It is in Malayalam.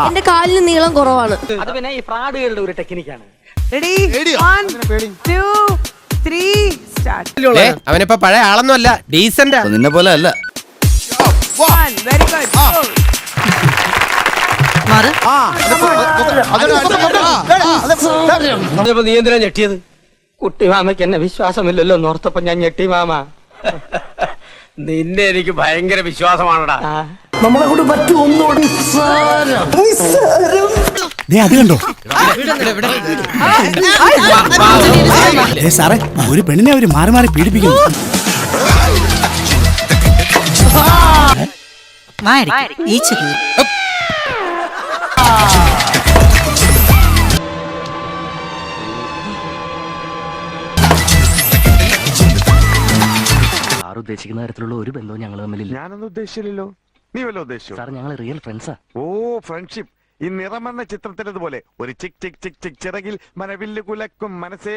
എന്റെ കാലിന് നീളം കുറവാണ്. അത് പിന്നെ ഈ ഫ്രാഡുകളുടെ ഒരു ടെക്നിക്കാണ്. അവനിപ്പോ പഴയ ആളൊന്നും അല്ല, ഡീസന്റാ. നിന്നെ പോലെ അല്ല. നീ എന്തിനാ ഞെട്ടിയത്? കുട്ടി മാമയ്ക്ക് എന്നെ വിശ്വാസമില്ലല്ലോ എന്നോർത്തപ്പോ ഞാൻ ഞെട്ടി മാമ. നിന്നെ എനിക്ക് ഭയങ്കര വിശ്വാസമാണടാ. നമ്മളെ കൊണ്ട് പറ്റുമോ? അത് കണ്ടോ സാറേ, ഒരു പെണ്ണിനെ അവര് മാറി മാറി പീഡിപ്പിക്കുന്നു. ഉദ്ദേശിക്കുന്ന തരത്തിലുള്ള ഒരു ബന്ധവും ഞങ്ങൾ തമ്മിലില്ല. ഞാനൊന്നും ഉദ്ദേശിച്ചില്ലല്ലോ. നീ വല്ല ഉദ്ദേശിച്ചു? സാർ, ഞങ്ങൾ റിയൽ ഫ്രണ്ട്സാ. ഓ, ഫ്രണ്ട്ഷിപ്പ്. ഈ നിറമെന്ന ചിത്രത്തിലതുപോലെ ഒരു ചിക് ചിക് ചിക് ചിക് ചിറകിൽ മനവില്ല് കുലക്കും മനസ്സേ.